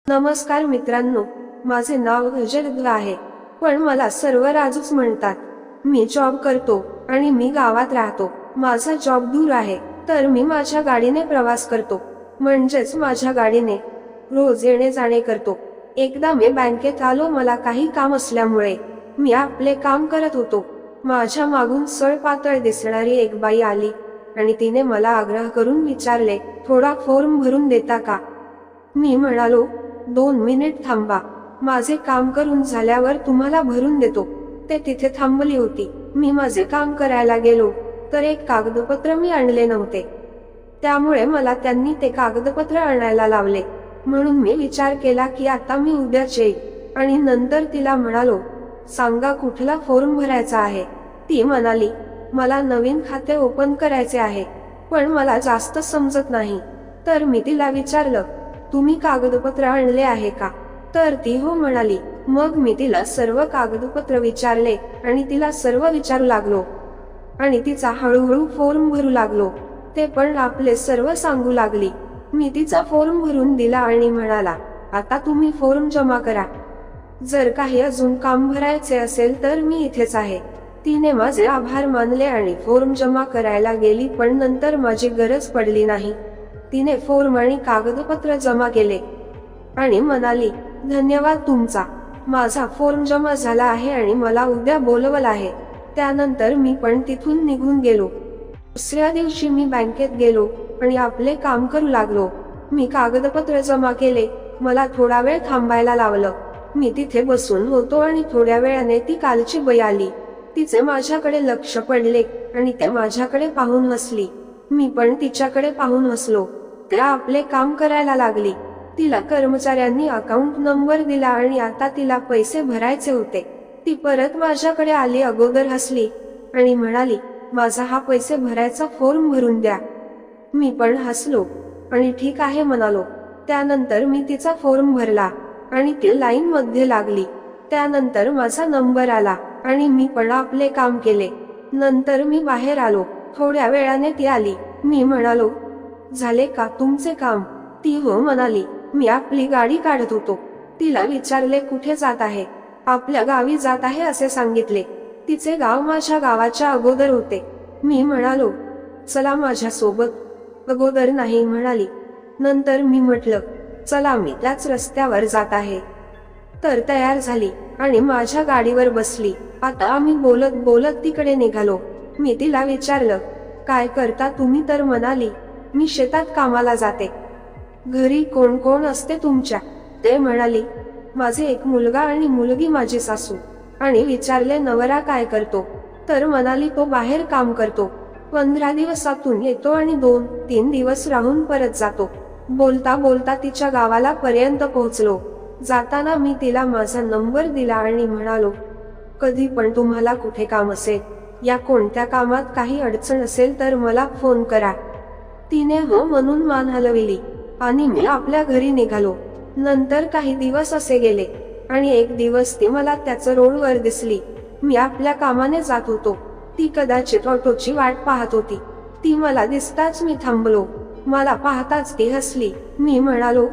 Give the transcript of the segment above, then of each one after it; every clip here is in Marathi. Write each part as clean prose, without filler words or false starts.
नमस्कार मित्रांनो, माझे नाव गजल आहे, पण मला सर्व राजूच म्हणतात. मी जॉब करतो आणि मी गावात राहतो. माझा जॉब दूर आहे, तर मी माझ्या गाडीने प्रवास करतो. म्हणजेच माझ्या गाडीने रोज येणे जाणे करतो. एकदा मी बँकेत आलो. मला काही काम असल्यामुळे मी आपले काम करत होतो. माझ्या मागून सळपातळ दिसणारी एक बाई आली आणि तिने मला आग्रह करून विचारले, थोडा फॉर्म भरून देता का? मी म्हणालो, 2 मिनिट थांबा, माझे काम करून झाल्यावर तुम्हाला भरून देतो. ते तिथे थांबली होती. मी माझे काम करायला गेलो तर एक कागदपत्र मी आणले नव्हते. त्यामुळे मला त्यांनी ते कागदपत्र आणायला लावले. म्हणून मी विचार केला की आता मी उद्याच येईल आणि नंतर तिला म्हणालो, सांगा कुठला फॉर्म भरायचा आहे? ती म्हणाली, मला नवीन खाते ओपन करायचे आहे, पण मला जास्त समजत नाही. तर मी तिला विचारलं, तुम्ही कागदपत्र आणले आहे का? तर ती हो म्हणाली. मग मी तिला सर्व कागदपत्र विचारले आणि तिला सर्व विचारू लागलो आणि तिचा हळूहळू फॉर्म भरू लागलो. ते पण आपले सर्व सांगू लागली. मी तिचा फॉर्म भरून दिला आणि म्हणाला, आता तुम्ही फॉर्म जमा करा. जर काही अजून काम भरायचे असेल तर मी इथेच आहे. तिने माझे आभार मानले आणि फॉर्म जमा करायला गेली, पण नंतर माझी गरज पडली नाही. तिने फॉर्म आणि कागदपत्र जमा केले आणि म्हणाली, धन्यवाद तुमचा. माझा फॉर्म जमा झाला आहे आणि मला उद्या बोलवलं आहे. त्यानंतर मी पण तिथून निघून गेलो. दुसऱ्या दिवशी मी बँकेत गेलो आणि आपले काम करू लागलो. मी कागदपत्र जमा केले. मला थोडा वेळ थांबायला लावलं. मी तिथे बसून होतो आणि थोड्या वेळाने ती कालची बाई आली. तिचे माझ्याकडे लक्ष पडले आणि ते माझ्याकडे पाहून हसली. मी पण तिच्याकडे पाहून हसलो. त्या आपले काम करायला लागली. तिला कर्मचाऱ्यांनी अकाउंट नंबर दिला आणि आता तिला पैसे भरायचे होते. ती परत माझ्याकडे आली, अगोदर हसली आणि म्हणाली, माझा हा पैसे भरायचा फॉर्म भरून द्या. मी पण हसलो आणि ठीक आहे म्हणालो. त्यानंतर मी तिचा फॉर्म भरला आणि ती लाईन मध्ये लागली. त्यानंतर माझा नंबर आला आणि मी पण आपले काम केले. नंतर मी बाहेर आलो. थोड्या वेळाने ती आली. मी म्हणालो, झाले का तुमचे काम? ती हो म्हणाली. मी आपली गाडी काढत होतो. तिला विचारले, कुठे जात आहे? आपल्या गावी जात आहे असे सांगितले. तिचे गाव माझ्या गावाच्या अगोदर होते. मी म्हणालो, चला माझ्या सोबत. अगोदर नाही म्हणाली. नंतर मी म्हटलं, चला मी त्याच रस्त्यावर जात आहे. तर तयार झाली आणि माझ्या गाडीवर बसली. आता आम्ही बोलत बोलत तिकडे निघालो. मी तिला विचारलं, काय करता तुम्ही? तर म्हणाली, मी शेतात कामाला जाते. घरी कोण कोण असते तुमच्या? ते म्हणाली, माझे एक मुलगा आणि मुलगी, माझी सासू. आणि विचारले, नवरा काय करतो? तर म्हणाली, तो बाहेर काम करतो. 15 दिवसातून येतो आणि 2-3 दिवस राहून परत जातो. बोलता बोलता तिच्या गावाला पर्यंत पोहोचलो. जाताना मी तिला माझा नंबर दिला आणि म्हणालो, कधी पण तुम्हाला कुठे काम असेल या कोणत्या कामात काही अडचण असेल तर मला फोन करा. तिने हो म्हणून मान हलविली आणि मी आपल्या घरी निघालो. नंतर काही दिवस असे गेले आणि एक दिवस ती मला त्याच रोडवर दिसली. मी आपल्या कामाने जात होतो. ती कदाचित ऑटोची वाट पाहत होती. ती मला दिसताच मी थांबलो. मला पाहताच ती हसली. मी म्हणालो,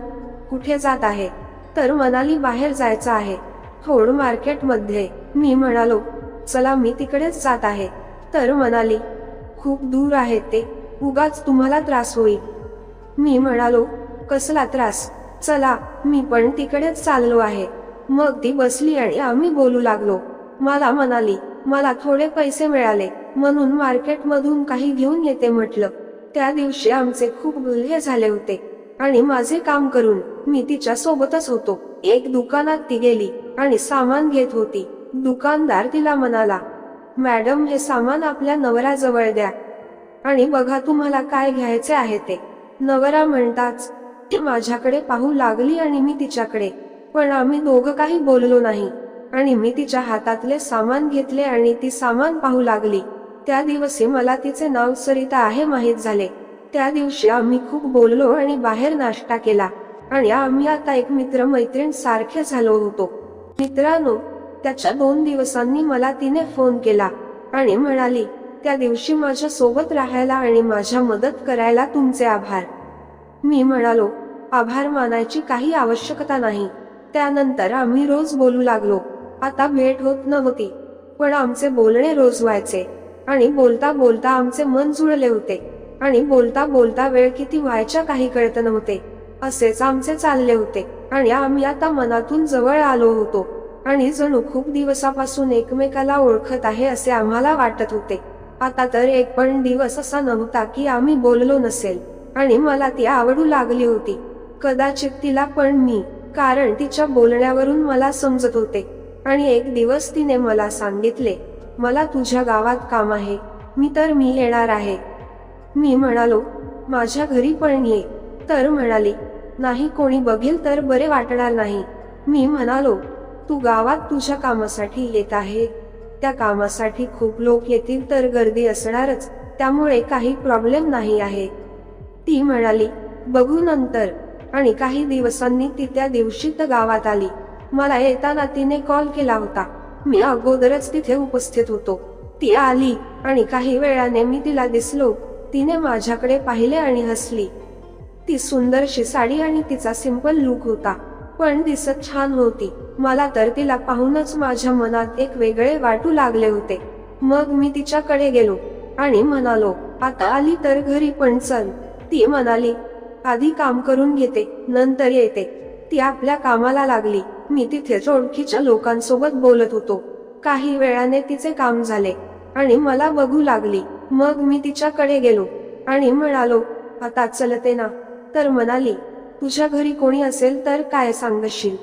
कुठे जात आहे? तर म्हणाली, बाहेर जायचं आहे, थोड मार्केटमध्ये. मी म्हणालो, चला मी तिकडेच जात आहे. तर म्हणाली, खूप दूर आहे ते, उगाच तुम्हाला त्रास होईल. मी म्हणालो, कसला त्रास? चला, मी पण तिकडेच चाललो आहे. मग ती बसली आणि आम्ही बोलू लागलो. मला म्हणाली, मला थोडे पैसे मिळाले म्हणून मार्केटमधून काही घेऊन येते म्हटलं. त्या दिवशी आमचे खूप गुल्हे झाले होते आणि माझे काम करून मी तिच्या सोबतच होतो. एक दुकानात ती गेली आणि सामान घेत होती. दुकानदार तिला म्हणाला, मॅडम हे सामान आपल्या नवऱ्याजवळ द्या आणि बघा तुम्हाला काय घ्यायचे आहे ते. नवरा म्हणताच ती माझ्याकडे पाहू लागली आणि मी तिच्याकडे. पण आम्ही दोघं काही बोललो नाही आणि मी तिच्या हातातले सामान घेतले आणि ती सामान पाहू लागली. त्या दिवशी मला तिचे नाव सरिता आहे माहीत झाले. त्या दिवशी आम्ही खूप बोललो आणि बाहेर नाश्ता केला आणि आम्ही आता एक मित्र-मैत्रीण सारखे झालो होतो. मित्रांनो, त्याच्या 2 दिवसांनी मला तिने फोन केला आणि म्हणाली, त्या दिवशी माझ्या सोबत राहायला आणि माझ्या मदत करायला तुमचे आभार. मी म्हणालो, आभार मानायची काही आवश्यकता नाही. त्यानंतर आम्ही रोज बोलू लागलो. आता भेट होत नव्हती, पण आमचे बोलणे रोज व्हायचे आणि बोलता बोलता आमचे मन जुळले होते आणि बोलता बोलता वेळ किती व्हायच्या काही कळत नव्हते. असेच आमचे चालले होते आणि आम्ही आता मनातून जवळ आलो होतो आणि जणू खूप दिवसापासून एकमेकाला ओळखत आहे असे आम्हाला वाटत होते. आता तर एक पण दिवस असा नव्हता की आम्ही बोललो नसेल आणि मला ती आवडू लागली होती. कदाचित तिला पण मी, कारण तिच्या बोलण्यावरून मला समजत होते. आणि एक दिवस तिने मला सांगितले, मला तुझ्या गावात काम आहे, मी येणार आहे. मी म्हणालो, माझ्या घरी पण ये. तर म्हणाली, नाही, कोणी बघेल तर बरे वाटणार नाही. मी म्हणालो, तू गावात तुझ्या कामासाठी येत आहे, त्या कामासाठी खूप लोक येतील तर गर्दी असणारच, त्यामुळे काही प्रॉब्लेम नाही आहे. ती म्हणाली, बघू नंतर. आणि काही दिवसांनी ती त्या दिवशी गावात आली. मला येताना तिने कॉल केला होता. मी अगोदरच तिथे उपस्थित होतो. ती आली आणि काही वेळाने मी तिला दिसलो. तिने माझ्याकडे पाहिले आणि हसली. ती सुंदरशी साडी आणि तिचा सिंपल लुक होता, पण दिसत छान होती. मला तर तिला पाहूनच माझ्या मनात एक वेगळे वाटू लागले होते. मग मी तिच्याकडे गेलो आणि म्हणालो, आता आली तर घरी पण चल. ती म्हणाली, आधी काम करून घेते, नंतर येते. ती आपल्या कामाला लागली. मी तिथेच ओळखीच्या लोकांसोबत बोलत होतो. काही वेळाने तिचे काम झाले आणि मला बघू लागली. मग मी तिच्याकडे गेलो आणि म्हणालो, आता चलते ना? तर म्हणाली, तुझ्या घरी कोणी असेल तर काय सांगशील?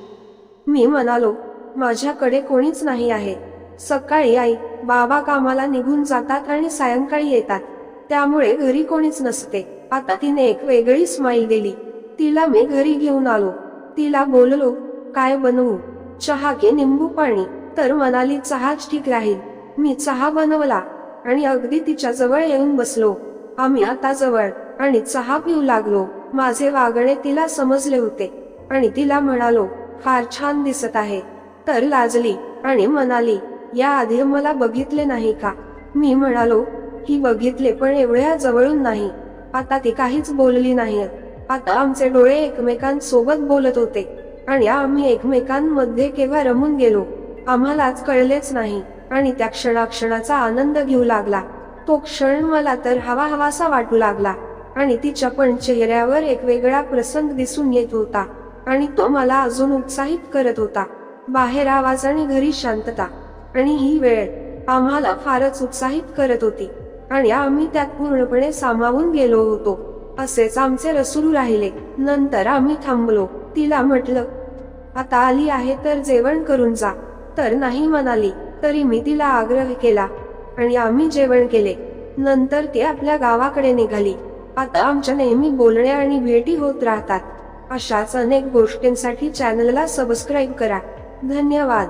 मी म्हणालो, माझ्याकडे कोणीच नाही आहे. सकाळी आई बाबा कामाला निघून जातात आणि सायंकाळी येतात, त्यामुळे घरी कोणीच नसते. आता तिने एक वेगळी स्माईल दिली. तिला मी घरी घेऊन आलो. तिला बोललो, काय बनवू, चहा की निंबू पाणी? तर म्हणाली, चहाच ठीक राहील. मी चहा बनवला आणि अगदी तिच्या जवळ येऊन बसलो. आम्ही आता जवळ आणि चहा पिऊ लागलो. माझे वागणे तिला समजले होते आणि तिला म्हणालो, फार छान दिसत आहे. तर लाजली आणि म्हणाली, या आधी मला बघितले नाही का? मी म्हणालो, ही बघितले, पण एवढ्या जवळून नाही. आता ती काहीच बोलली नाही. आता आमचे डोळे एकमेकांसोबत बोलत होते आणि आम्ही एकमेकांमध्ये केव्हा रमून गेलो आम्हालाच कळलेच नाही आणि त्या क्षणाक्षणाचा आनंद घेऊ लागला. तो क्षण मला तर हवाहवासा वाटू लागला आणि तिच्या पण चेहऱ्यावर एक वेगळा प्रसंग दिसून येत होता आणि तो मला अजून उत्साहित करत होता. बाहेर आवाज आणि घरी शांतता आणि ही वेळ आम्हाला फारच उत्साहित करत होती आणि आम्ही त्यात पूर्णपणे सामावून गेलो होतो. असेच आमचे रसूल राहिले. नंतर आम्ही थांबलो. तिला म्हटलं, आता आली आहे तर जेवण करून जा. तर नाही म्हणाली. तरी मी तिला आग्रह केला आणि आम्ही जेवण केले. नंतर ती आपल्या गावाकडे निघाली. आता आमच्या नेहमी बोलण्या आणि भेटी होत राहतात. अशाच अनेक गोष्टींसाठी चॅनलला सबस्क्राईब करा. धन्यवाद.